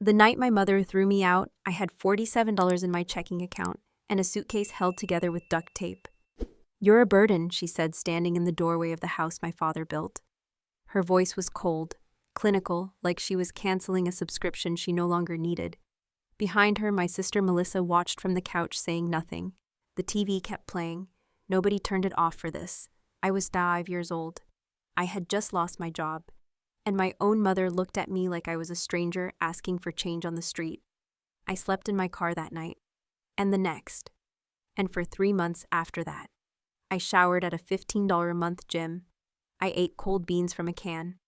The night my mother threw me out, I had $47 in my checking account and a suitcase held together with duct tape. "You're a burden," she said, standing in the doorway of the house my father built. Her voice was cold, clinical, like she was canceling a subscription she no longer needed. Behind her, my sister Melissa watched from the couch, saying nothing. The TV kept playing. Nobody turned it off for this. I was 5 years old. I had just lost my job, and my own mother looked at me like I was a stranger asking for change on the street. I slept in my car that night, and the next, and for 3 months after that. I showered at a $15 a month gym. I ate cold beans from a can.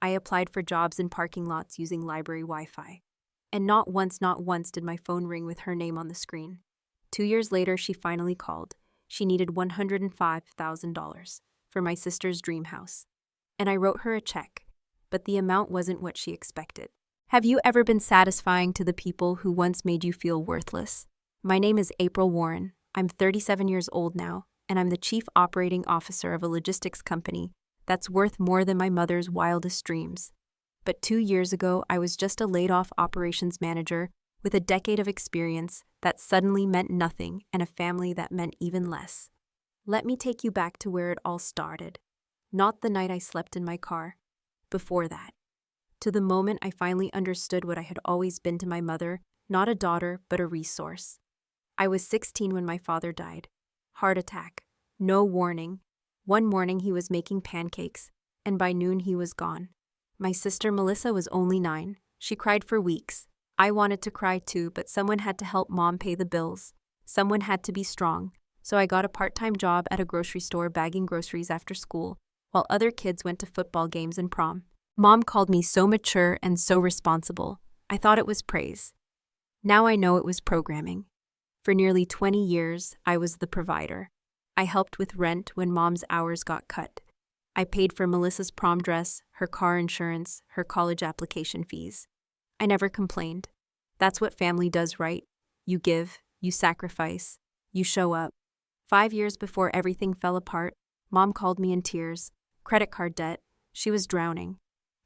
I applied for jobs in parking lots using library Wi-Fi. And not once did my phone ring with her name on the screen. 2 years later, she finally called. She needed $105,000 for my sister's dream house. And I wrote her a check, but the amount wasn't what she expected. Have you ever been satisfying to the people who once made you feel worthless? My name is April Warren. I'm 37 years old now, and I'm the chief operating officer of a logistics company that's worth more than my mother's wildest dreams. But 2 years ago, I was just a laid-off operations manager with a decade of experience that suddenly meant nothing and a family that meant even less. Let me take you back to where it all started. Not the night I slept in my car. Before that. To the moment I finally understood what I had always been to my mother, not a daughter, but a resource. I was 16 when my father died. Heart attack. No warning. One morning he was making pancakes, and by noon he was gone. My sister Melissa was only 9. She cried for weeks. I wanted to cry too, but someone had to help Mom pay the bills. Someone had to be strong, so I got a part-time job at a grocery store bagging groceries after school, while other kids went to football games and prom. Mom called me so mature and so responsible. I thought it was praise. Now I know it was programming. For nearly 20 years, I was the provider. I helped with rent when Mom's hours got cut. I paid for Melissa's prom dress, her car insurance, her college application fees. I never complained. That's what family does, right? You give, you sacrifice, you show up. 5 years before everything fell apart, Mom called me in tears. Credit card debt. She was drowning.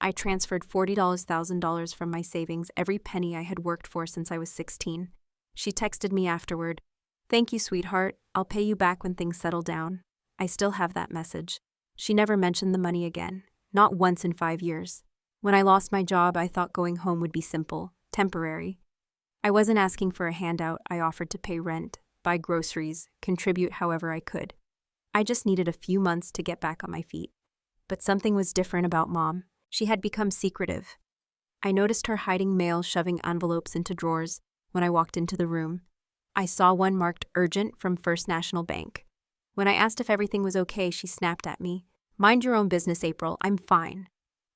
I transferred $40,000 from my savings, every penny I had worked for since I was 16. She texted me afterward. "Thank you, sweetheart. I'll pay you back when things settle down." I still have that message. She never mentioned the money again. Not once in 5 years. When I lost my job, I thought going home would be simple, temporary. I wasn't asking for a handout. I offered to pay rent, buy groceries, contribute however I could. I just needed a few months to get back on my feet. But something was different about Mom. She had become secretive. I noticed her hiding mail, shoving envelopes into drawers when I walked into the room. I saw one marked urgent from First National Bank. When I asked if everything was okay, she snapped at me. "Mind your own business, April. I'm fine."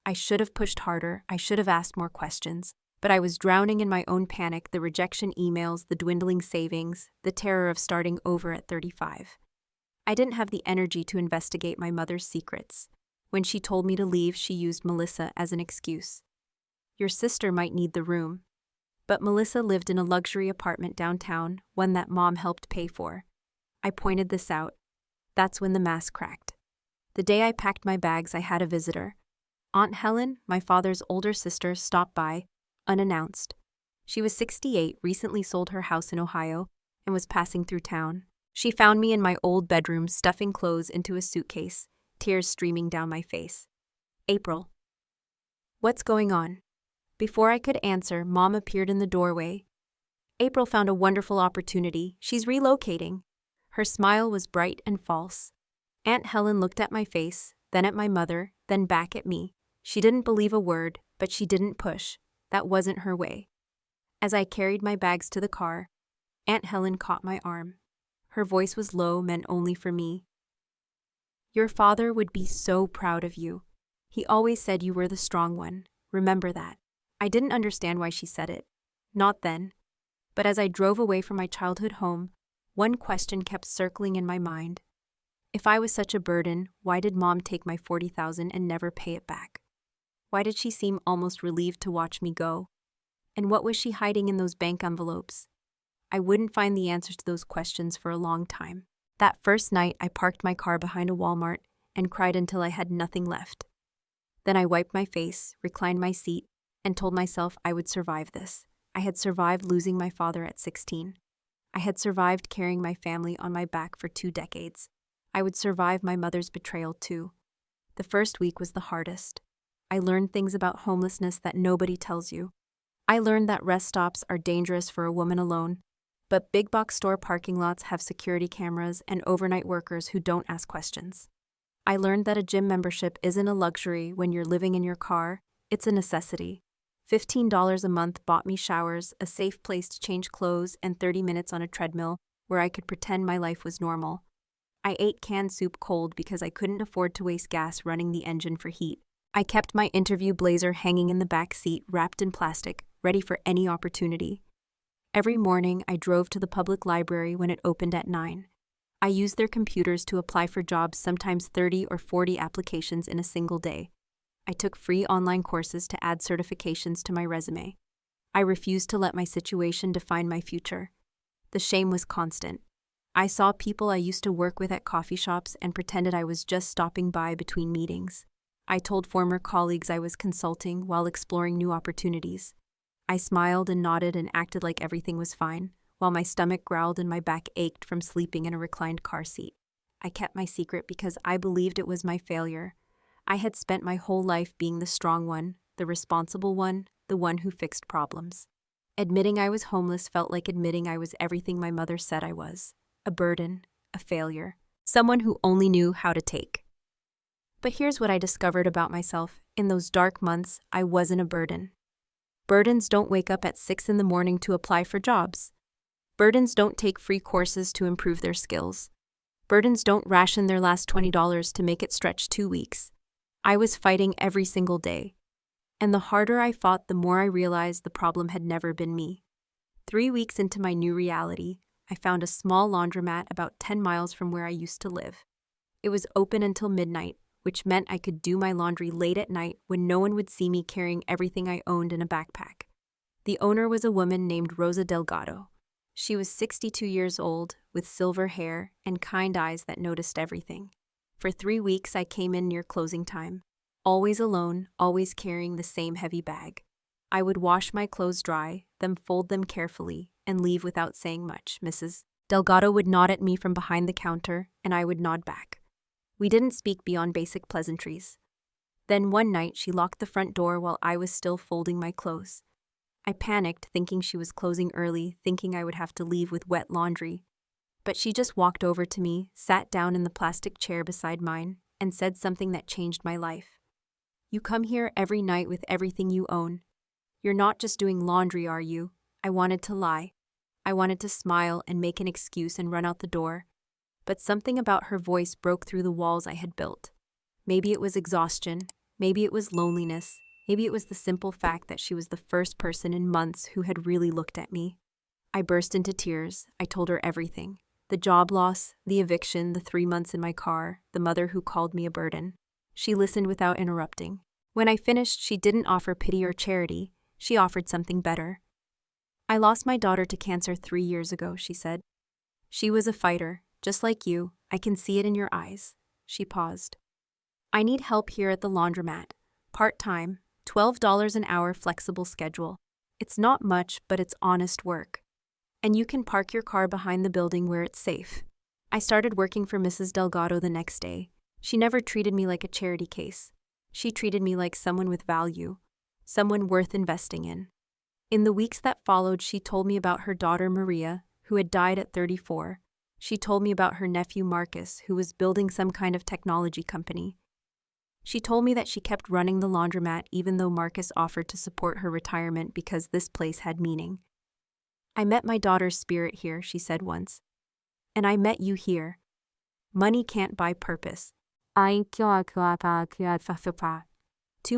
I should have pushed harder. I should have asked more questions. But I was drowning in my own panic, the rejection emails, the dwindling savings, the terror of starting over at 35. I didn't have the energy to investigate my mother's secrets. When she told me to leave, she used Melissa as an excuse. "Your sister might need the room." But Melissa lived in a luxury apartment downtown, one that Mom helped pay for. I pointed this out. That's when the mask cracked. The day I packed my bags, I had a visitor. Aunt Helen, my father's older sister, stopped by, unannounced. She was 68, recently sold her house in Ohio, and was passing through town. She found me in my old bedroom, stuffing clothes into a suitcase, tears streaming down my face. "April. What's going on?" Before I could answer, Mom appeared in the doorway. April found a wonderful opportunity. She's relocating. Her smile was bright and false. Aunt Helen looked at my face, then at my mother, then back at me. She didn't believe a word, but she didn't push. That wasn't her way. As I carried my bags to the car, Aunt Helen caught my arm. Her voice was low, meant only for me. "Your father would be so proud of you. He always said you were the strong one. Remember that." I didn't understand why she said it. Not then. But as I drove away from my childhood home, one question kept circling in my mind. If I was such a burden, why did Mom take my $40,000 and never pay it back? Why did she seem almost relieved to watch me go? And what was she hiding in those bank envelopes? I wouldn't find the answers to those questions for a long time. That first night, I parked my car behind a Walmart and cried until I had nothing left. Then I wiped my face, reclined my seat, and told myself I would survive this. I had survived losing my father at 16. I had survived carrying my family on my back for 2 decades. I would survive my mother's betrayal too. The first week was the hardest. I learned things about homelessness that nobody tells you. I learned that rest stops are dangerous for a woman alone, but big box store parking lots have security cameras and overnight workers who don't ask questions. I learned that a gym membership isn't a luxury when you're living in your car, it's a necessity. $15 a month bought me showers, a safe place to change clothes, and 30 minutes on a treadmill where I could pretend my life was normal. I ate canned soup cold because I couldn't afford to waste gas running the engine for heat. I kept my interview blazer hanging in the back seat, wrapped in plastic, ready for any opportunity. Every morning, I drove to the public library when it opened at 9. I used their computers to apply for jobs, sometimes 30 or 40 applications in a single day. I took free online courses to add certifications to my resume. I refused to let my situation define my future. The shame was constant. I saw people I used to work with at coffee shops and pretended I was just stopping by between meetings. I told former colleagues I was consulting while exploring new opportunities. I smiled and nodded and acted like everything was fine, while my stomach growled and my back ached from sleeping in a reclined car seat. I kept my secret because I believed it was my failure. I had spent my whole life being the strong one, the responsible one, the one who fixed problems. Admitting I was homeless felt like admitting I was everything my mother said I was. A burden, a failure, someone who only knew how to take. But here's what I discovered about myself. In those dark months, I wasn't a burden. Burdens don't wake up at 6 in the morning to apply for jobs. Burdens don't take free courses to improve their skills. Burdens don't ration their last $20 to make it stretch 2 weeks. I was fighting every single day. And the harder I fought, the more I realized the problem had never been me. 3 weeks into my new reality, I found a small laundromat about 10 miles from where I used to live. It was open until midnight, which meant I could do my laundry late at night when no one would see me carrying everything I owned in a backpack. The owner was a woman named Rosa Delgado. She was 62 years old, with silver hair and kind eyes that noticed everything. For 3 weeks, I came in near closing time. Always alone, always carrying the same heavy bag. I would wash my clothes dry, then fold them carefully, and leave without saying much. Mrs. Delgado would nod at me from behind the counter, and I would nod back. We didn't speak beyond basic pleasantries. Then one night, she locked the front door while I was still folding my clothes. I panicked, thinking she was closing early, thinking I would have to leave with wet laundry. But she just walked over to me, sat down in the plastic chair beside mine, and said something that changed my life. "You come here every night with everything you own. You're not just doing laundry, are you?" I wanted to lie. I wanted to smile and make an excuse and run out the door. But something about her voice broke through the walls I had built. Maybe it was exhaustion, maybe it was loneliness, maybe it was the simple fact that she was the first person in months who had really looked at me. I burst into tears. I told her everything. The job loss, the eviction, the 3 months in my car, the mother who called me a burden. She listened without interrupting. When I finished, she didn't offer pity or charity. She offered something better. "I lost my daughter to cancer 3 years ago," she said. "She was a fighter, just like you. I can see it in your eyes." She paused. "I need help here at the laundromat. Part-time, $12 an hour, flexible schedule. It's not much, but it's honest work. And you can park your car behind the building where it's safe." I started working for Mrs. Delgado the next day. She never treated me like a charity case. She treated me like someone with value, someone worth investing in. In the weeks that followed, she told me about her daughter Maria, who had died at 34. She told me about her nephew Marcus, who was building some kind of technology company. She told me that she kept running the laundromat even though Marcus offered to support her retirement because this place had meaning. "I met my daughter's spirit here," she said once. "And I met you here. Money can't buy purpose." 2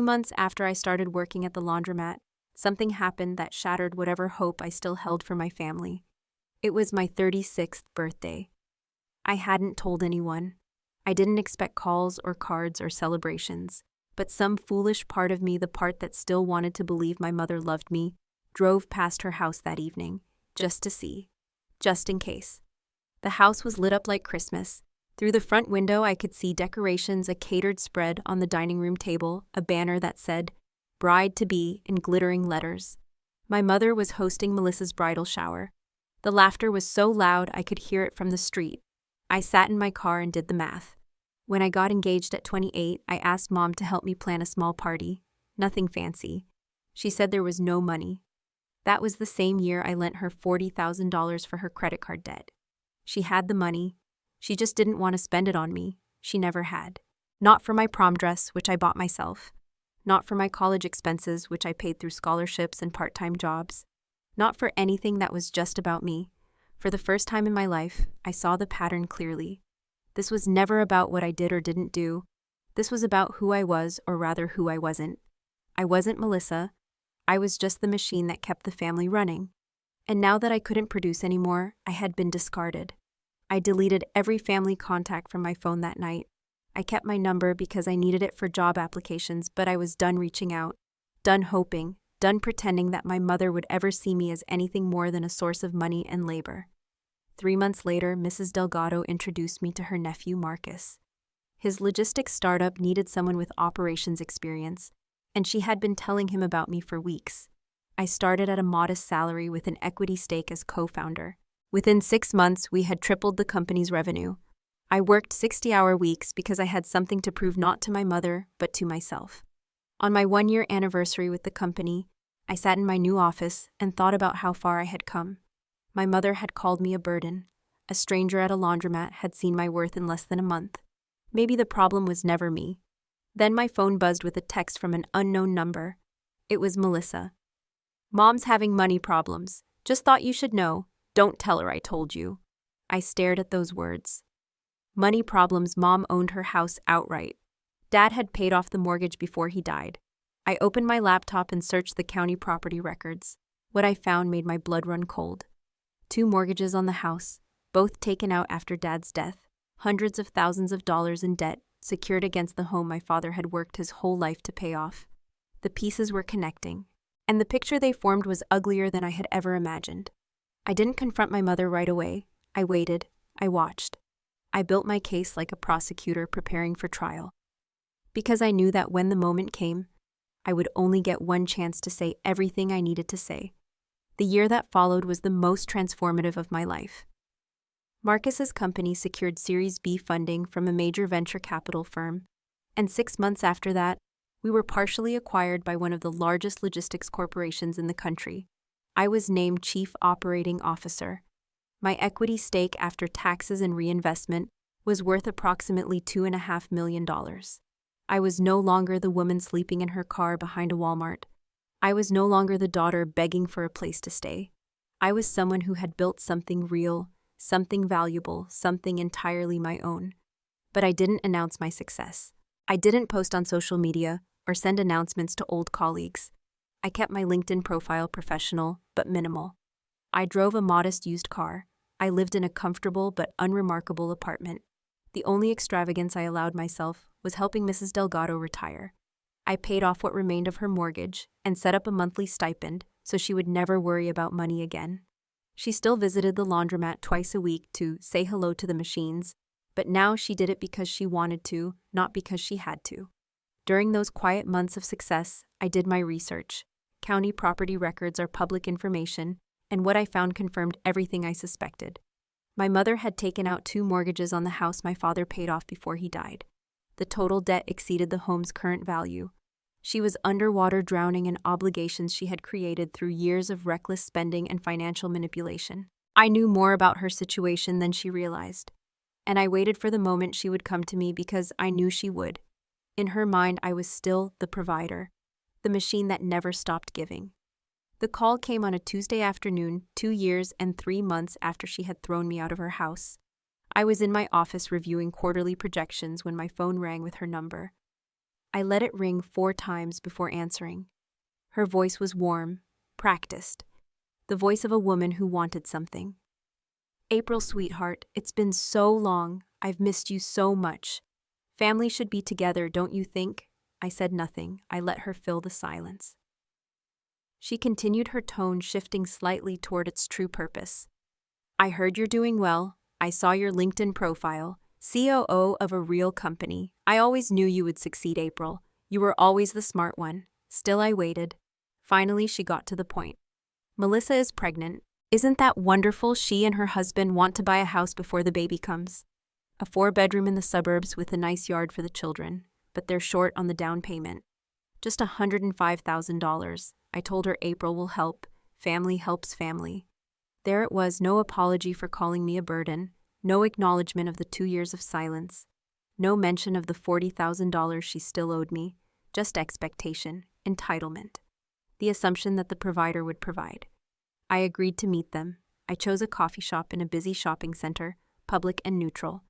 months after I started working at the laundromat, something happened that shattered whatever hope I still held for my family. It was my 36th birthday. I hadn't told anyone. I didn't expect calls or cards or celebrations. But some foolish part of me, the part that still wanted to believe my mother loved me, drove past her house that evening, just to see. Just in case. The house was lit up like Christmas. Through the front window, I could see decorations, a catered spread on the dining room table, a banner that said, bride-to-be in glittering letters. My mother was hosting Melissa's bridal shower. The laughter was so loud I could hear it from the street. I sat in my car and did the math. When I got engaged at 28, I asked Mom to help me plan a small party. Nothing fancy. She said there was no money. That was the same year I lent her $40,000 for her credit card debt. She had the money. She just didn't want to spend it on me. She never had. Not for my prom dress, which I bought myself. Not for my college expenses, which I paid through scholarships and part-time jobs. Not for anything that was just about me. For the first time in my life, I saw the pattern clearly. This was never about what I did or didn't do. This was about who I was, or rather who I wasn't. I wasn't Melissa. I was just the machine that kept the family running. And now that I couldn't produce anymore, I had been discarded. I deleted every family contact from my phone that night. I kept my number because I needed it for job applications, but I was done reaching out, done hoping, done pretending that my mother would ever see me as anything more than a source of money and labor. 3 months later, Mrs. Delgado introduced me to her nephew, Marcus. His logistics startup needed someone with operations experience, and she had been telling him about me for weeks. I started at a modest salary with an equity stake as co-founder. Within 6 months, we had tripled the company's revenue. I worked 60-hour weeks because I had something to prove not to my mother, but to myself. On my 1-year anniversary with the company, I sat in my new office and thought about how far I had come. My mother had called me a burden. A stranger at a laundromat had seen my worth in less than a month. Maybe the problem was never me. Then my phone buzzed with a text from an unknown number. It was Melissa. "Mom's having money problems. Just thought you should know. Don't tell her I told you." I stared at those words. Money problems. Mom owned her house outright. Dad had paid off the mortgage before he died. I opened my laptop and searched the county property records. What I found made my blood run cold. 2 mortgages on the house, both taken out after Dad's death. Hundreds of thousands of dollars in debt, secured against the home my father had worked his whole life to pay off. The pieces were connecting, and the picture they formed was uglier than I had ever imagined. I didn't confront my mother right away. I waited. I watched. I built my case like a prosecutor preparing for trial. Because I knew that when the moment came, I would only get one chance to say everything I needed to say. The year that followed was the most transformative of my life. Marcus's company secured Series B funding from a major venture capital firm, and 6 months after that, we were partially acquired by one of the largest logistics corporations in the country. I was named Chief Operating Officer. My equity stake after taxes and reinvestment was worth approximately $2.5 million. I was no longer the woman sleeping in her car behind a Walmart. I was no longer the daughter begging for a place to stay. I was someone who had built something real, something valuable, something entirely my own. But I didn't announce my success. I didn't post on social media or send announcements to old colleagues. I kept my LinkedIn profile professional, but minimal. I drove a modest used car. I lived in a comfortable but unremarkable apartment. The only extravagance I allowed myself was helping Mrs. Delgado retire. I paid off what remained of her mortgage and set up a monthly stipend so she would never worry about money again. She still visited the laundromat twice a week to say hello to the machines, but now she did it because she wanted to, not because she had to. During those quiet months of success, I did my research. County property records are public information, and what I found confirmed everything I suspected. My mother had taken out 2 mortgages on the house my father paid off before he died. The total debt exceeded the home's current value. She was underwater, drowning in obligations she had created through years of reckless spending and financial manipulation. I knew more about her situation than she realized, and I waited for the moment she would come to me because I knew she would. In her mind, I was still the provider, the machine that never stopped giving. The call came on a Tuesday afternoon, 2 years and 3 months after she had thrown me out of her house. I was in my office reviewing quarterly projections when my phone rang with her number. I let it ring 4 times before answering. Her voice was warm, practiced, the voice of a woman who wanted something. "April, sweetheart, it's been so long. I've missed you so much. Family should be together, don't you think?" I said nothing. I let her fill the silence. She continued, her tone shifting slightly toward its true purpose. "I heard you're doing well. I saw your LinkedIn profile. COO of a real company. I always knew you would succeed, April. You were always the smart one. Still, I waited. Finally, she got to the point. Melissa is pregnant. Isn't that wonderful? She and her husband want to buy a house before the baby comes. A 4-bedroom in the suburbs with a nice yard for the children, but they're short on the down payment. Just $105,000. I told her April will help. Family helps family. There it was, no apology for calling me a burden, no acknowledgement of the 2 years of silence, no mention of the $40,000 she still owed me, just expectation, entitlement, the assumption that the provider would provide. I agreed to meet them. I chose a coffee shop in a busy shopping center, public and neutral.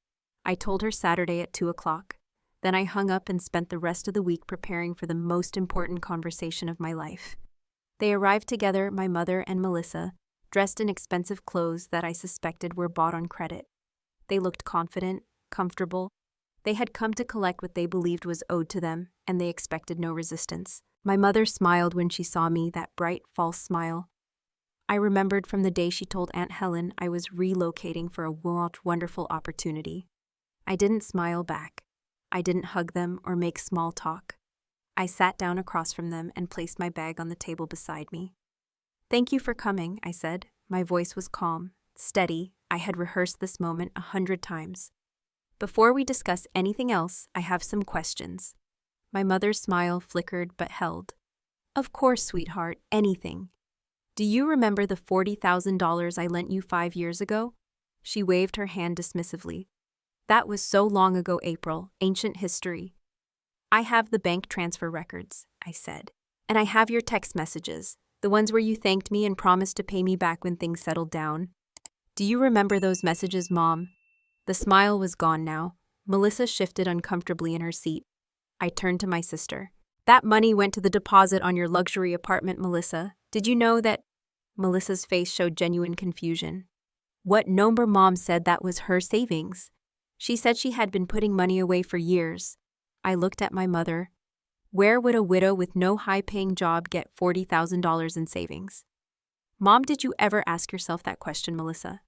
I told her Saturday at 2 o'clock. Then I hung up and spent the rest of the week preparing for the most important conversation of my life. They arrived together, my mother and Melissa, dressed in expensive clothes that I suspected were bought on credit. They looked confident, comfortable. They had come to collect what they believed was owed to them, and they expected no resistance. My mother smiled when she saw me, that bright, false smile. I remembered from the day she told Aunt Helen I was relocating for a wonderful opportunity. I didn't smile back. I didn't hug them or make small talk. I sat down across from them and placed my bag on the table beside me. "Thank you for coming," I said. My voice was calm, steady. I had rehearsed this moment 100 times. "Before we discuss anything else, I have some questions." My mother's smile flickered but held. "Of course, sweetheart, anything. Do you remember the $40,000 I lent you 5 years ago?" She waved her hand dismissively. "That was so long ago, April, ancient history." "I have the bank transfer records," I said. "And I have your text messages, the ones where you thanked me and promised to pay me back when things settled down. Do you remember those messages, Mom?" The smile was gone now. Melissa shifted uncomfortably in her seat. I turned to my sister. "That money went to the deposit on your luxury apartment, Melissa. Did you know that?" Melissa's face showed genuine confusion. "What number? Mom said that was her savings. She said she had been putting money away for years." I looked at my mother. Where would a widow with no high-paying job get $40,000 in savings? "Mom, did you ever ask yourself that question, Melissa?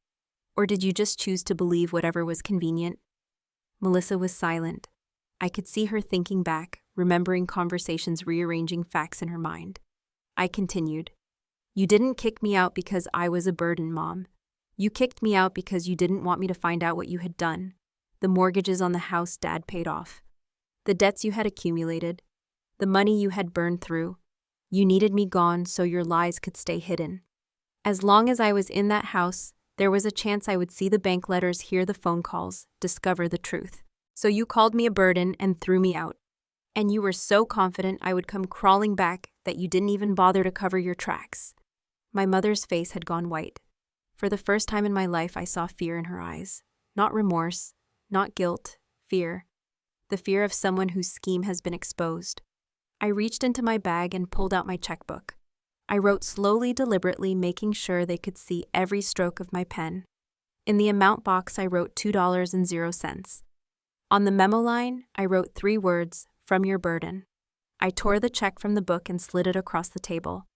Or did you just choose to believe whatever was convenient?" Melissa was silent. I could see her thinking back, remembering conversations, rearranging facts in her mind. I continued. "You didn't kick me out because I was a burden, Mom. You kicked me out because you didn't want me to find out what you had done. The mortgages on the house Dad paid off. The debts you had accumulated. The money you had burned through. You needed me gone so your lies could stay hidden. As long as I was in that house, there was a chance I would see the bank letters, hear the phone calls, discover the truth. So you called me a burden and threw me out. And you were so confident I would come crawling back that you didn't even bother to cover your tracks." My mother's face had gone white. For the first time in my life, I saw fear in her eyes. Not remorse, not guilt, fear. The fear of someone whose scheme has been exposed. I reached into my bag and pulled out my checkbook. I wrote slowly, deliberately, making sure they could see every stroke of my pen. In the amount box, I wrote $2.00. On the memo line, I wrote 3 words, "From your burden." I tore the check from the book and slid it across the table.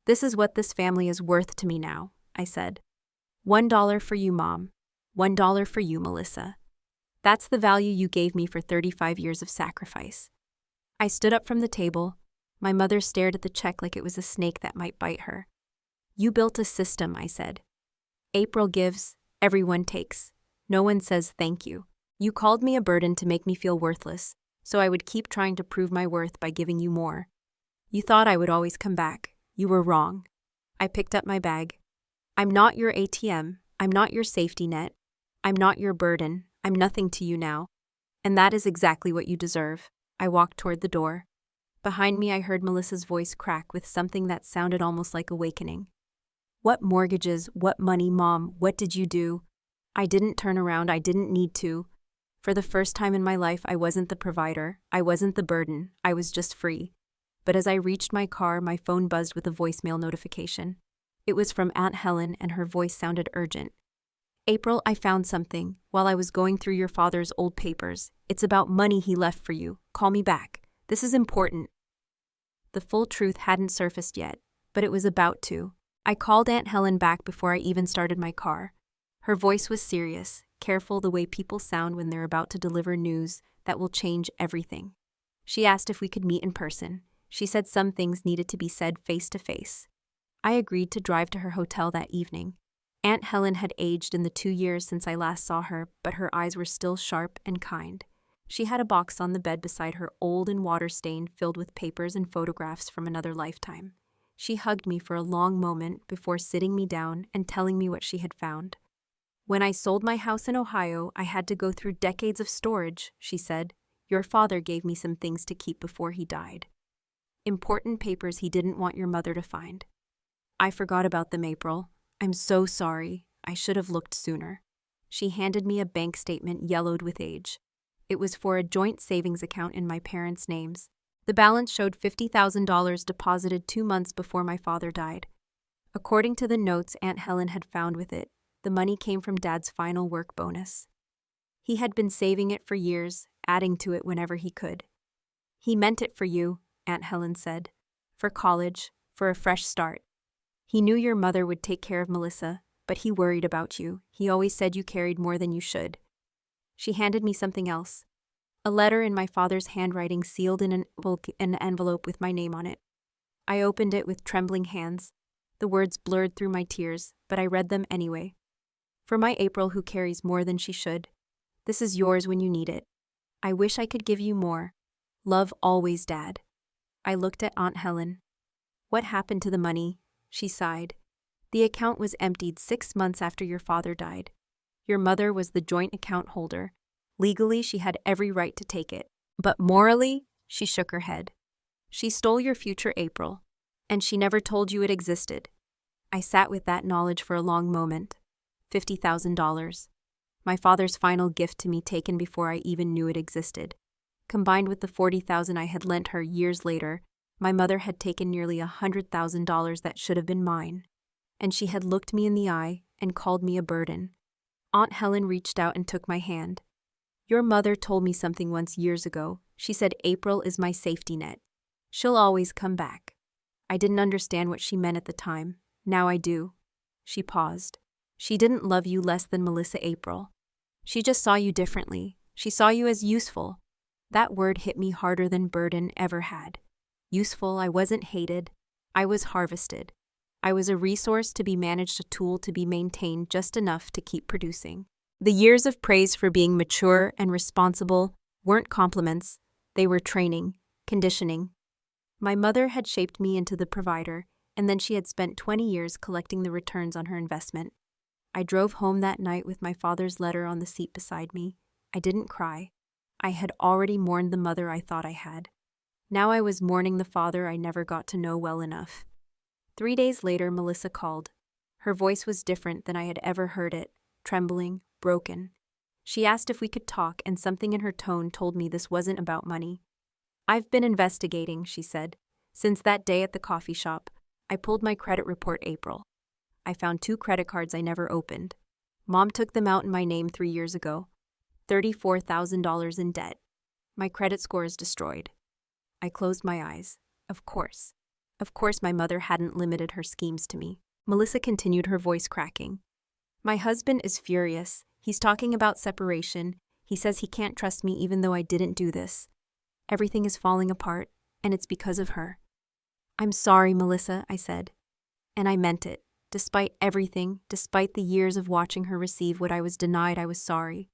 "This is what this family is worth to me now," I said. $1 for you, Mom. $1 for you, Melissa. That's the value you gave me for 35 years of sacrifice." I stood up from the table. My mother stared at the check like it was a snake that might bite her. "You built a system," I said. "April gives, everyone takes. No one says thank you. You called me a burden to make me feel worthless, so I would keep trying to prove my worth by giving you more. You thought I would always come back. You were wrong." I picked up my bag. "I'm not your ATM. I'm not your safety net. I'm not your burden. I'm nothing to you now. And that is exactly what you deserve." I walked toward the door. Behind me, I heard Melissa's voice crack with something that sounded almost like awakening. "What mortgages? What money, Mom? What did you do?" I didn't turn around. I didn't need to. For the first time in my life, I wasn't the provider. I wasn't the burden. I was just free. But as I reached my car, my phone buzzed with a voicemail notification. It was from Aunt Helen, and her voice sounded urgent. "April, I found something while I was going through your father's old papers. It's about money he left for you. Call me back. This is important." The full truth hadn't surfaced yet, but it was about to. I called Aunt Helen back before I even started my car. Her voice was serious, careful, the way people sound when they're about to deliver news that will change everything. She asked if we could meet in person. She said some things needed to be said face to face. I agreed to drive to her hotel that evening. Aunt Helen had aged in the 2 years since I last saw her, but her eyes were still sharp and kind. She had a box on the bed beside her, old and water-stained, filled with papers and photographs from another lifetime. She hugged me for a long moment before sitting me down and telling me what she had found. "When I sold my house in Ohio, I had to go through decades of storage," she said. "Your father gave me some things to keep before he died. Important papers he didn't want your mother to find. I forgot about them, April. I'm so sorry. I should have looked sooner." She handed me a bank statement yellowed with age. It was for a joint savings account in my parents' names. The balance showed $50,000 deposited 2 months before my father died. According to the notes Aunt Helen had found with it, the money came from Dad's final work bonus. He had been saving it for years, adding to it whenever he could. "He meant it for you," Aunt Helen said. "For college, for a fresh start. He knew your mother would take care of Melissa, but he worried about you. He always said you carried more than you should." She handed me something else. A letter in my father's handwriting sealed in an envelope with my name on it. I opened it with trembling hands. The words blurred through my tears, but I read them anyway. "For my April, who carries more than she should. This is yours when you need it. I wish I could give you more. Love always, Dad." I looked at Aunt Helen. "What happened to the money?" She sighed. "The account was emptied 6 months after your father died. Your mother was the joint account holder. Legally, she had every right to take it. But morally," she shook her head. "She stole your future, April, and she never told you it existed." I sat with that knowledge for a long moment. $50,000. My father's final gift to me, taken before I even knew it existed. Combined with the $40,000 I had lent her years later, my mother had taken nearly $100,000 that should have been mine. And she had looked me in the eye and called me a burden. Aunt Helen reached out and took my hand. "Your mother told me something once years ago. She said April is my safety net. She'll always come back." I didn't understand what she meant at the time. Now I do. She paused. "She didn't love you less than Melissa, April. She just saw you differently. She saw you as useful." That word hit me harder than burden ever had. Useful. I wasn't hated. I was harvested. I was a resource to be managed, a tool to be maintained, just enough to keep producing. The years of praise for being mature and responsible weren't compliments. They were training, conditioning. My mother had shaped me into the provider, and then she had spent 20 years collecting the returns on her investment. I drove home that night with my father's letter on the seat beside me. I didn't cry. I had already mourned the mother I thought I had. Now I was mourning the father I never got to know well enough. 3 days later, Melissa called. Her voice was different than I had ever heard it, trembling, broken. She asked if we could talk, and something in her tone told me this wasn't about money. "I've been investigating," she said. "Since that day at the coffee shop, I pulled my credit report, April. I found 2 credit cards I never opened. Mom took them out in my name 3 years ago. $34,000 in debt. My credit score is destroyed." I closed my eyes. Of course. Of course my mother hadn't limited her schemes to me. Melissa continued, her voice cracking. "My husband is furious. He's talking about separation. He says he can't trust me even though I didn't do this. Everything is falling apart, and it's because of her." "I'm sorry, Melissa," I said. And I meant it. Despite everything, despite the years of watching her receive what I was denied, I was sorry.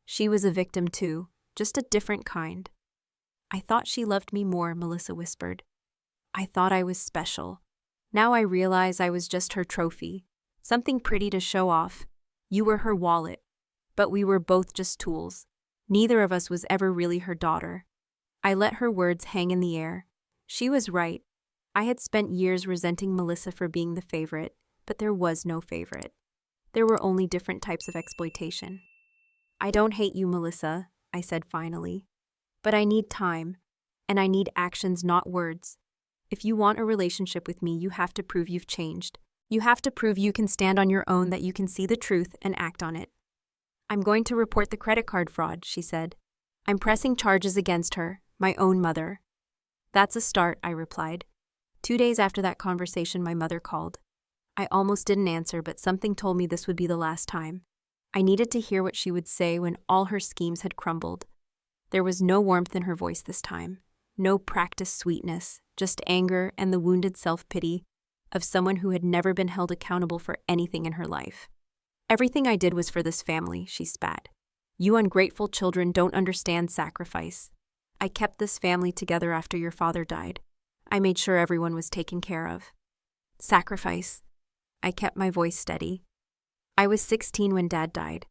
She was a victim too, just a different kind. "I thought she loved me more," Melissa whispered. "I thought I was special. Now I realize I was just her trophy. Something pretty to show off. You were her wallet. But we were both just tools. Neither of us was ever really her daughter." I let her words hang in the air. She was right. I had spent years resenting Melissa for being the favorite, but there was no favorite. There were only different types of exploitation. "I don't hate you, Melissa," I said finally. "But I need time, and I need actions, not words. If you want a relationship with me, you have to prove you've changed. You have to prove you can stand on your own, that you can see the truth and act on it." "I'm going to report the credit card fraud," she said. "I'm pressing charges against her, my own mother." "That's a start," I replied. 2 days after that conversation, my mother called. I almost didn't answer, but something told me this would be the last time. I needed to hear what she would say when all her schemes had crumbled. There was no warmth in her voice this time. No practiced sweetness, just anger and the wounded self-pity of someone who had never been held accountable for anything in her life. Everything I did was for this family, she spat. You ungrateful children don't understand sacrifice. I kept this family together after your father died. I made sure everyone was taken care of. Sacrifice. I kept my voice steady. I was 16 when Dad died.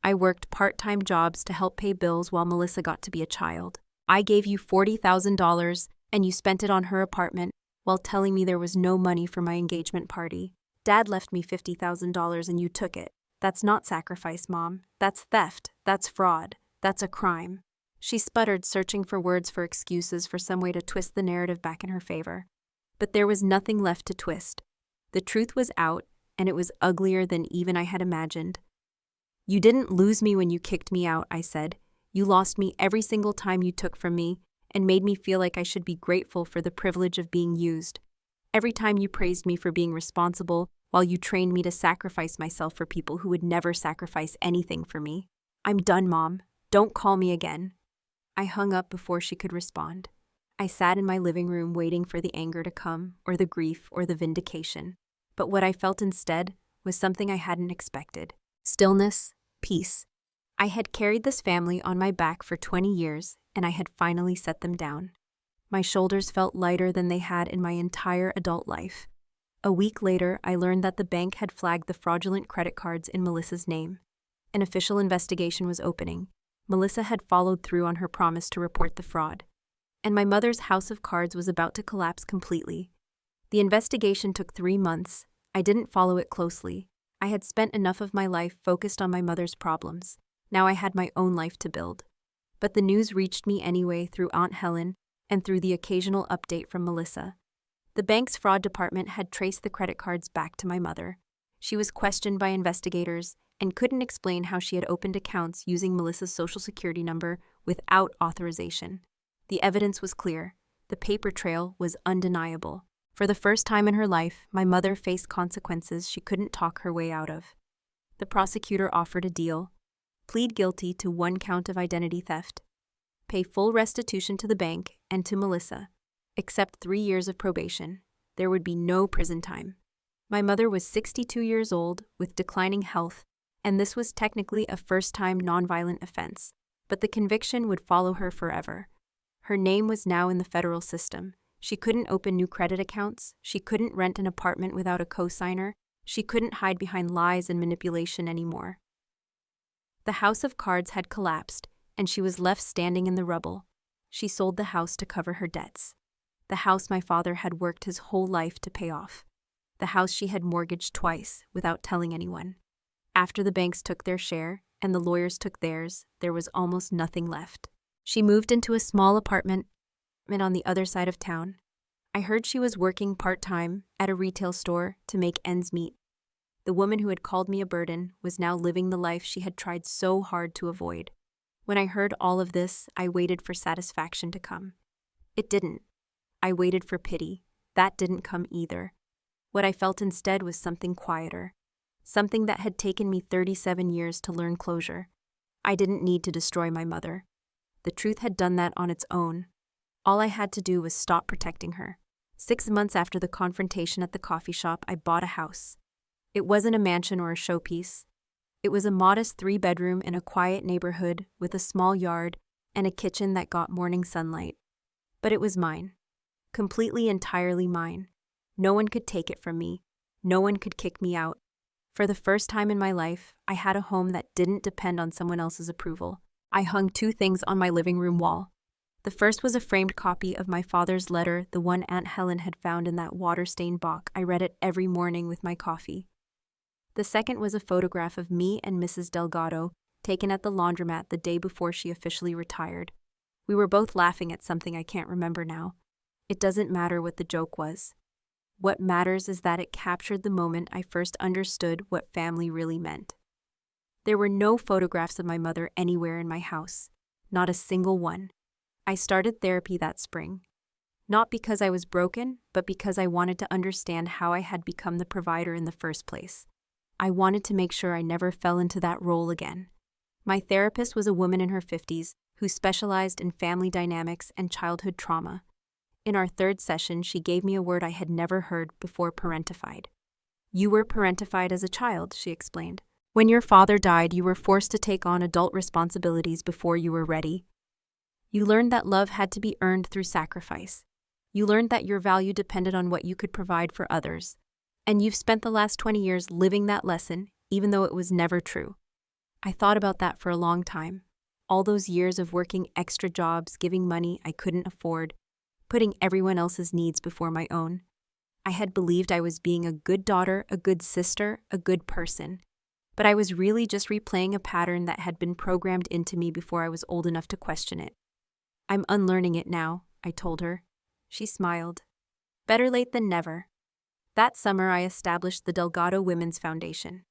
I worked part-time jobs to help pay bills while Melissa got to be a child. I gave you $40,000 and you spent it on her apartment while telling me there was no money for my engagement party. Dad left me $50,000 and you took it. That's not sacrifice, Mom. That's theft. That's fraud. That's a crime. She sputtered, searching for words for excuses for some way to twist the narrative back in her favor. But there was nothing left to twist. The truth was out, and it was uglier than even I had imagined. You didn't lose me when you kicked me out, I said. You lost me every single time you took from me and made me feel like I should be grateful for the privilege of being used. Every time you praised me for being responsible while you trained me to sacrifice myself for people who would never sacrifice anything for me. I'm done, Mom. Don't call me again. I hung up before she could respond. I sat in my living room waiting for the anger to come, or the grief, or the vindication. But what I felt instead was something I hadn't expected. Stillness, peace. I had carried this family on my back for 20 years, and I had finally set them down. My shoulders felt lighter than they had in my entire adult life. A week later, I learned that the bank had flagged the fraudulent credit cards in Melissa's name. An official investigation was opening. Melissa had followed through on her promise to report the fraud. And my mother's house of cards was about to collapse completely. The investigation took 3 months. I didn't follow it closely. I had spent enough of my life focused on my mother's problems. Now I had my own life to build. But the news reached me anyway through Aunt Helen and through the occasional update from Melissa. The bank's fraud department had traced the credit cards back to my mother. She was questioned by investigators and couldn't explain how she had opened accounts using Melissa's social security number without authorization. The evidence was clear. The paper trail was undeniable. For the first time in her life, my mother faced consequences she couldn't talk her way out of. The prosecutor offered a deal. Plead guilty to 1 count of identity theft. Pay full restitution to the bank and to Melissa. Accept 3 years of probation. There would be no prison time. My mother was 62 years old with declining health, and this was technically a first-time nonviolent offense, but the conviction would follow her forever. Her name was now in the federal system. She couldn't open new credit accounts. She couldn't rent an apartment without a co-signer. She couldn't hide behind lies and manipulation anymore. The house of cards had collapsed, and she was left standing in the rubble. She sold the house to cover her debts. The house my father had worked his whole life to pay off. The house she had mortgaged twice without telling anyone. After the banks took their share and the lawyers took theirs, there was almost nothing left. She moved into a small apartment on the other side of town. I heard she was working part-time at a retail store to make ends meet. The woman who had called me a burden was now living the life she had tried so hard to avoid. When I heard all of this, I waited for satisfaction to come. It didn't. I waited for pity. That didn't come either. What I felt instead was something quieter. Something that had taken me 37 years to learn closure. I didn't need to destroy my mother. The truth had done that on its own. All I had to do was stop protecting her. 6 months after the confrontation at the coffee shop, I bought a house. It wasn't a mansion or a showpiece. It was a modest 3-bedroom in a quiet neighborhood with a small yard and a kitchen that got morning sunlight. But it was mine. Completely, entirely mine. No one could take it from me. No one could kick me out. For the first time in my life, I had a home that didn't depend on someone else's approval. I hung 2 things on my living room wall. The first was a framed copy of my father's letter, the one Aunt Helen had found in that water-stained box. I read it every morning with my coffee. The second was a photograph of me and Mrs. Delgado, taken at the laundromat the day before she officially retired. We were both laughing at something I can't remember now. It doesn't matter what the joke was. What matters is that it captured the moment I first understood what family really meant. There were no photographs of my mother anywhere in my house. Not a single one. I started therapy that spring. Not because I was broken, but because I wanted to understand how I had become the provider in the first place. I wanted to make sure I never fell into that role again. My therapist was a woman in her 50s who specialized in family dynamics and childhood trauma. In our third session, she gave me a word I had never heard before: parentified. You were parentified as a child, she explained. When your father died, you were forced to take on adult responsibilities before you were ready. You learned that love had to be earned through sacrifice. You learned that your value depended on what you could provide for others. And you've spent the last 20 years living that lesson, even though it was never true. I thought about that for a long time. All those years of working extra jobs, giving money I couldn't afford, putting everyone else's needs before my own. I had believed I was being a good daughter, a good sister, a good person. But I was really just replaying a pattern that had been programmed into me before I was old enough to question it. I'm unlearning it now, I told her. She smiled. Better late than never. That summer, I established the Delgado Women's Foundation.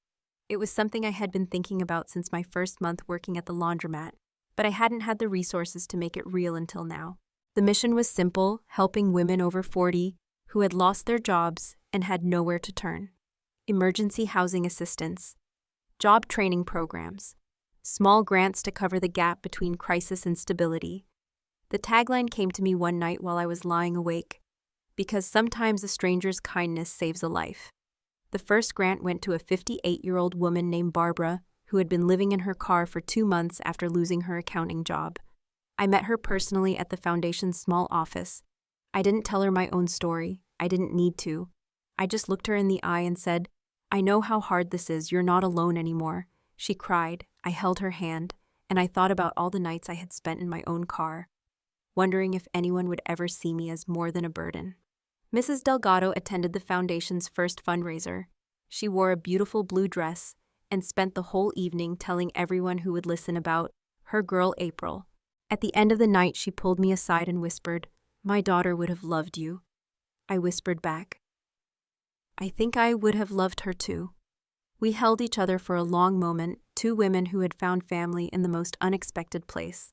It was something I had been thinking about since my first month working at the laundromat, but I hadn't had the resources to make it real until now. The mission was simple: helping women over 40 who had lost their jobs and had nowhere to turn. Emergency housing assistance, job training programs, small grants to cover the gap between crisis and stability. The tagline came to me one night while I was lying awake: because sometimes a stranger's kindness saves a life. The first grant went to a 58-year-old woman named Barbara, who had been living in her car for 2 months after losing her accounting job. I met her personally at the foundation's small office. I didn't tell her my own story. I didn't need to. I just looked her in the eye and said, I know how hard this is. You're not alone anymore. She cried. I held her hand, and I thought about all the nights I had spent in my own car, wondering if anyone would ever see me as more than a burden. Mrs. Delgado attended the foundation's first fundraiser. She wore a beautiful blue dress and spent the whole evening telling everyone who would listen about her girl April. At the end of the night, she pulled me aside and whispered, My daughter would have loved you. I whispered back, I think I would have loved her too. We held each other for a long moment, two women who had found family in the most unexpected place.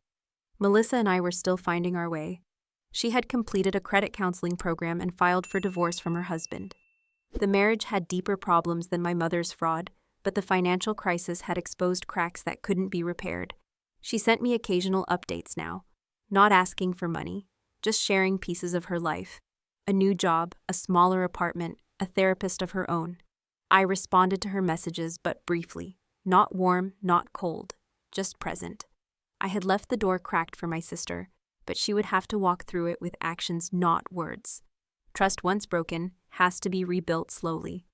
Melissa and I were still finding our way. She had completed a credit counseling program and filed for divorce from her husband. The marriage had deeper problems than my mother's fraud, but the financial crisis had exposed cracks that couldn't be repaired. She sent me occasional updates now, not asking for money, just sharing pieces of her life. A new job, a smaller apartment, a therapist of her own. I responded to her messages, but briefly. Not warm, not cold, just present. I had left the door cracked for my sister, but she would have to walk through it with actions, not words. Trust once broken has to be rebuilt slowly.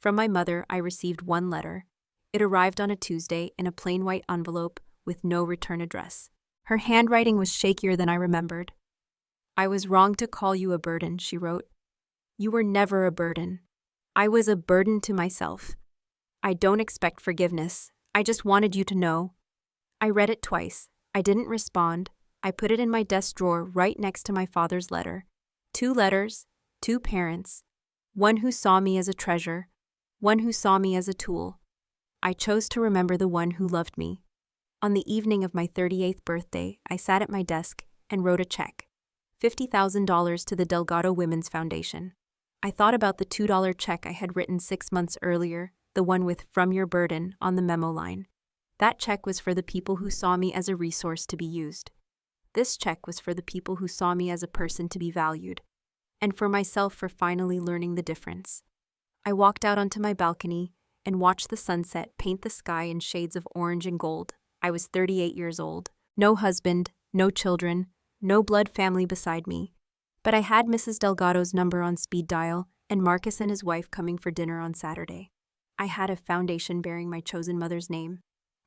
From my mother, I received one letter. It arrived on a Tuesday in a plain white envelope with no return address. Her handwriting was shakier than I remembered. I was wrong to call you a burden, she wrote. You were never a burden. I was a burden to myself. I don't expect forgiveness. I just wanted you to know. I read it twice. I didn't respond. I put it in my desk drawer right next to my father's letter. 2 letters, 2 parents. One who saw me as a treasure, one who saw me as a tool. I chose to remember the one who loved me. On the evening of my 38th birthday, I sat at my desk and wrote a check. $50,000 to the Delgado Women's Foundation. I thought about the $2 check I had written 6 months earlier, the one with "From Your Burden" on the memo line. That check was for the people who saw me as a resource to be used. This check was for the people who saw me as a person to be valued, and for myself for finally learning the difference. I walked out onto my balcony and watched the sunset paint the sky in shades of orange and gold. I was 38 years old. No husband, no children, no blood family beside me. But I had Mrs. Delgado's number on speed dial and Marcus and his wife coming for dinner on Saturday. I had a foundation bearing my chosen mother's name,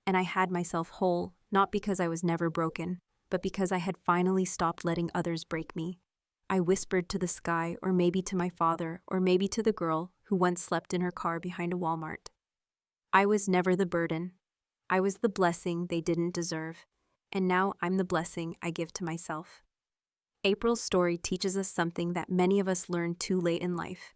and I had myself whole, not because I was never broken, but because I had finally stopped letting others break me. I whispered to the sky, or maybe to my father, or maybe to the girl who once slept in her car behind a Walmart. I was never the burden. I was the blessing they didn't deserve, and now I'm the blessing I give to myself. April's story teaches us something that many of us learn too late in life.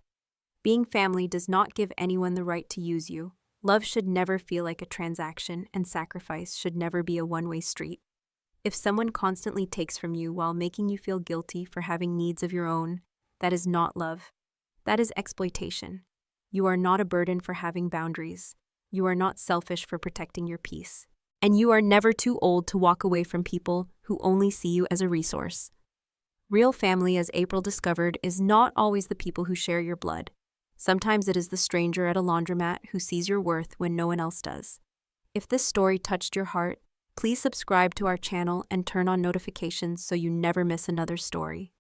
Being family does not give anyone the right to use you. Love should never feel like a transaction, and sacrifice should never be a one-way street. If someone constantly takes from you while making you feel guilty for having needs of your own, that is not love. That is exploitation. You are not a burden for having boundaries. You are not selfish for protecting your peace. And you are never too old to walk away from people who only see you as a resource. Real family, as April discovered, is not always the people who share your blood. Sometimes it is the stranger at a laundromat who sees your worth when no one else does. If this story touched your heart, please subscribe to our channel and turn on notifications so you never miss another story.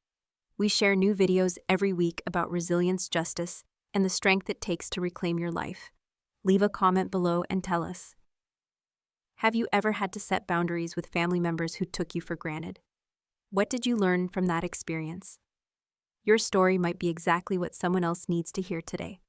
We share new videos every week about resilience, justice, and the strength it takes to reclaim your life. Leave a comment below and tell us. Have you ever had to set boundaries with family members who took you for granted? What did you learn from that experience? Your story might be exactly what someone else needs to hear today.